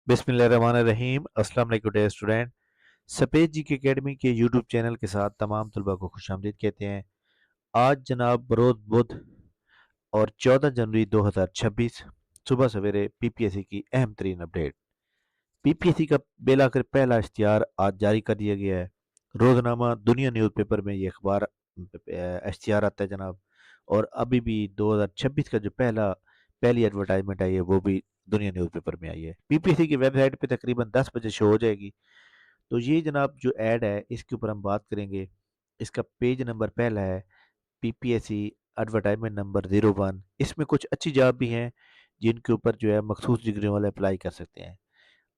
बिस्मिल्लाहिर्रहमानिर्रहीम। अस्सलाम वालेकुम डियर स्टूडेंट। सफ़ेद जी की एकेडमी के यूट्यूब चैनल के साथ तमाम तलबा को खुशामदीद कहते हैं। आज जनाब बरोज़ बुध और 14 जनवरी 2026 सुबह सवेरे पीपीएससी की अहम तरीन अपडेट। पीपीएससी का बेलाखिर पहला इश्तिहार आज जारी कर दिया गया है। रोज़नामा दुनिया न्यूज़पेपर में ये अखबार इश्तिहार आता है जनाब। और अभी भी 2026 का जो पहली एडवर्टाइजमेंट आई है वो भी दुनिया न्यूज़पेपर में आई है। पीपीएससी की वेबसाइट पे तकरीबन 10 बजे शो हो जाएगी। तो ये जनाब जो ऐड है इसके ऊपर हम बात करेंगे। इसका पेज नंबर पहला है, पीपीएससी एडवर्टाइजमेंट नंबर 01। इसमें कुछ अच्छी जॉब भी हैं जिनके ऊपर जो है मखसूस डिग्रियों वाले अप्लाई कर सकते हैं।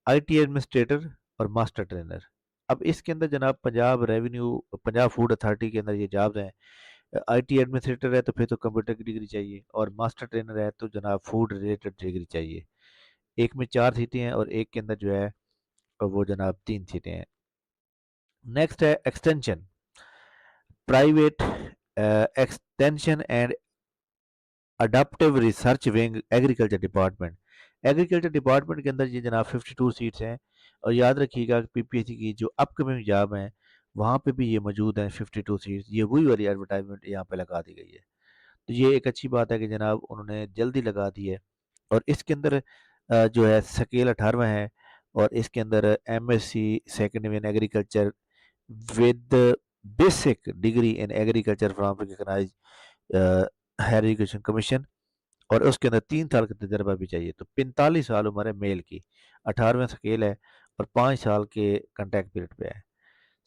आईटी एडमिनिस्ट्रेटर और मास्टर ट्रेनर। अब इसके अंदर जनाब पंजाब फूड अथॉरिटी के अंदर ये जॉब्स हैं। आईटी एडमिनिस्ट्रेटर है तो फिर तो कंप्यूटर की डिग्री चाहिए, और मास्टर ट्रेनर है तो जनाब फूड रिलेटेड डिग्री चाहिए। एक में 4 सीटें हैं और एक के अंदर जो है वो जनाब 3 सीटें हैं। नेक्स्ट है extension, private extension and adaptive research wing, agriculture department. Agriculture department के अंदर ये जनाब 52 सीट्स हैं। और याद रखिएगा कि पीपीएससी की जो अपकमिंग जॉब हैं वहाँ पे भी ये मौजूद हैं 52 सीट्स। ये वही वाली एडवर्टाइजमेंट यहाँ पे लगा दी गई है। तो ये एक अच्छी बात है कि जनाब उन्होंने जल्दी लगा दी है। और इसके अंदर जो है स्केल 18वां है। और इसके अंदर MSc second in agriculture with basic degree in agriculture from recognize higher education commission. और उसके अंदर 3 साल का तजर्बा भी चाहिए। तो 45 साल उम्र है मेल की, 18वां स्केल है और 5 साल के कॉन्टैक्ट पीरियड पे है।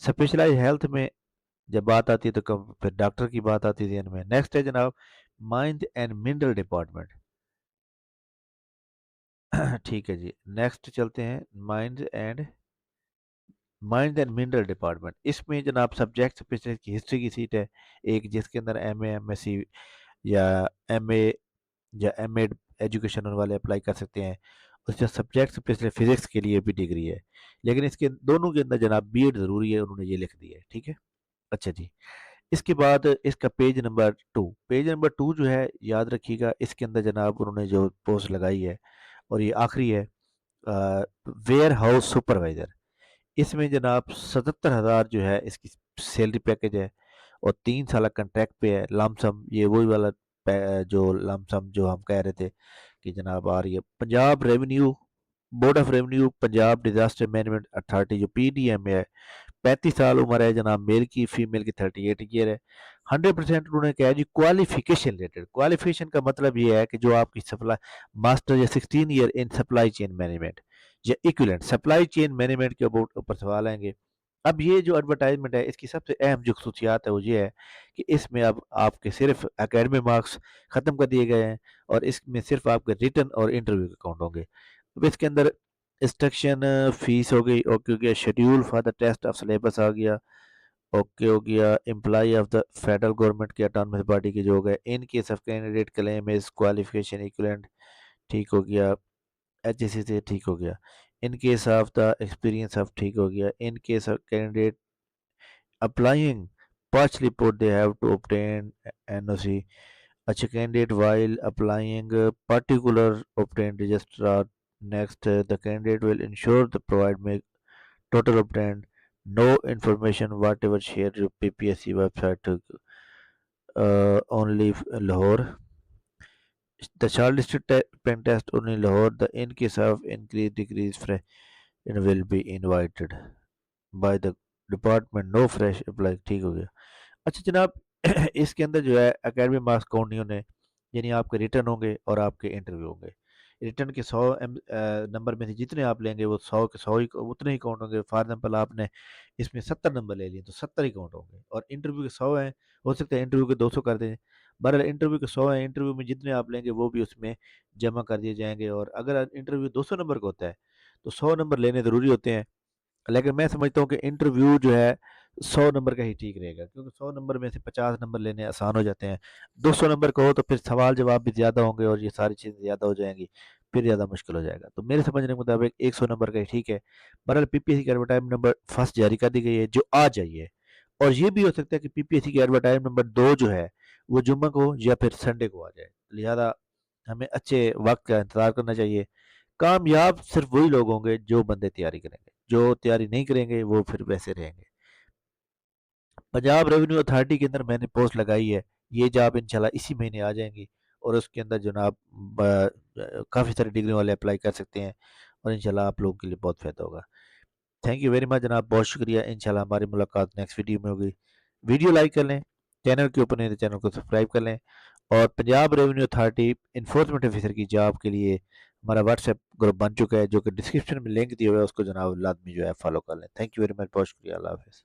स्पेशलाइज हेल्थ में जब बात आती है तो फिर डॉक्टर की बात आती है इनमें। नेक्स्ट है जनाब माइंड एंड मिनरल डिपार्टमेंट। ठीक है जी, नेक्स्ट चलते हैं माइंड एंड मिनरल डिपार्टमेंट। इसमें जनाब सब्जेक्ट स्पेशलिस्ट की हिस्ट्री की सीट है एक, जिसके अंदर एम एम एस सी या एम ए या एम एड एजुकेशन वाले अप्लाई कर सकते हैं। उसका सब्जेक्ट स्पेशलिस्ट फिजिक्स के लिए भी डिग्री है, लेकिन इसके दोनों के अंदर जनाब बीएड ज़रूरी है, उन्होंने ये लिख दिया है। ठीक है, अच्छा जी। इसके बाद इसका पेज नंबर 2 जो है याद रखिएगा, इसके अंदर जनाब उन्होंने जो पोस्ट लगाई है और ये आखिरी है, वेयर हाउस सुपरवाइज़र। इसमें जनाब 77,000 जो है इसकी सैलरी पैकेज है और 3 साल कॉन्ट्रैक्ट पे है। लमसम ये वही वाला जो लमसम जो हम कह रहे थे कि जनाब आ रही है। Punjab revenue board of revenue Punjab disaster management authority जो पीडीएम है, 35 साल उम्र है जनाब मेल की, फीमेल की 38 ईयर है। 100% उन्होंने कहा जी क्वालिफिकेशन रिलेटेड। क्वालिफिकेशन का मतलब ये है कि जो आपकी सप्लाई मास्टर या 16 year in supply chain management या इक्विलेंट सप्लाई चेन मैनेजमेंट के ऊपर सवाल आएंगे। अब ये जो एडवर्टाइजमेंट है इसकी सबसे अहम जो खसूसियात है वो ये है कि इसमें अब आपके सिर्फ एकेडमिक मार्क्स ख़त्म कर दिए गए हैं और इसमें सिर्फ आपके रिटर्न और इंटरव्यू के काउंट होंगे। अब इसके अंदर इंस्ट्रक्शन फीस हो गई, ओके हो गया, schedule for the test of syllabus आ गया, ओके हो गया, employ of the federal government के ऑटोनमस बॉडी के जो हो गए, in case of candidate claim is qualification equivalent, ठीक हो गया, एचएससी से ठीक हो गया, in case of the experience of ठीक हो गया, in case of candidate applying partially put they have to obtain NOC. अच्छा, candidate while applying particular obtain registrar. Next, the candidate will ensure the provide make total obtained no information whatever share your PPSC website to only Lahore. The child district pen test only Lahore. The in case of increase decrease will be invited by the department. No fresh apply. ठीक हो गया। अच्छा जनाब, इसके अंदर जो है academic marks count नहीं होने, यानी आपके रिटर्न होंगे और आपके इंटरव्यू होंगे। रिटर्न के 100 नंबर में से जितने आप लेंगे वो 100 के 100 ही उतने ही काउंट होंगे। फॉर एग्जाम्पल आपने इसमें 70 नंबर ले लिए तो 70 ही काउंट होंगे। और इंटरव्यू के 100 हैं, हो सकता है इंटरव्यू के 200 कर दें। बहरहाल इंटरव्यू के 100 हैं, इंटरव्यू में जितने आप लेंगे वो भी उसमें जमा कर दिए जाएंगे। और अगर इंटरव्यू 200 नंबर का होता है तो 100 नंबर लेने ज़रूरी होते हैं। लेकिन मैं समझता हूँ कि इंटरव्यू जो है 100 नंबर का ही ठीक रहेगा, क्योंकि 100 नंबर में से 50 नंबर लेने आसान हो जाते हैं। 200 नंबर का हो तो फिर सवाल जवाब भी ज़्यादा होंगे और ये सारी चीज़ें ज़्यादा हो जाएंगी, फिर ज़्यादा मुश्किल हो जाएगा। तो मेरे समझने के मुताबिक 100 नंबर का ही ठीक है। बहरहाल पीपीएससी की एडवर्टाइजमेंट नंबर फर्स्ट जारी कर दी गई है जो आ जाइए। और ये भी हो सकता है कि पीपीएससी की एडवर्टाइजमेंट नंबर 2 जो है वो जुम्मे को या फिर संडे को आ जाए। लिहाजा हमें अच्छे वक्त का इंतज़ार करना चाहिए। کامیاب صرف وہی لوگ ہوں گے جو بندے تیاری کریں گے، جو تیاری نہیں کریں گے وہ پھر ویسے رہیں گے۔ پنجاب ریونیو اتھارٹی کے اندر میں نے پوسٹ لگائی ہے، یہ جاب انشاءاللہ اسی مہینے آ جائیں گی، اور اس کے اندر جناب کافی سارے ڈگری والے اپلائی کر سکتے ہیں، اور انشاءاللہ آپ لوگوں کے لیے بہت فائدہ ہوگا۔ تھینک یو ویری مچ جناب، بہت شکریہ، انشاءاللہ ہماری ملاقات نیکسٹ ویڈیو میں ہوگی۔ ویڈیو لائک کر لیں، چینل کے اوپر نہیں تو چینل کو سبسکرائب کر لیں، اور Punjab revenue authority enforcement officer کی جاب کے لیے ہمارا واٹس ایپ گروپ بن چکا ہے، جو کہ ڈسکرپشن میں لنک دیا ہوا ہے، اس کو جناب لازمی جو ہے فالو کر لیں۔ تھینک یو ویری مچ، بہت شکریہ، اللہ حافظ۔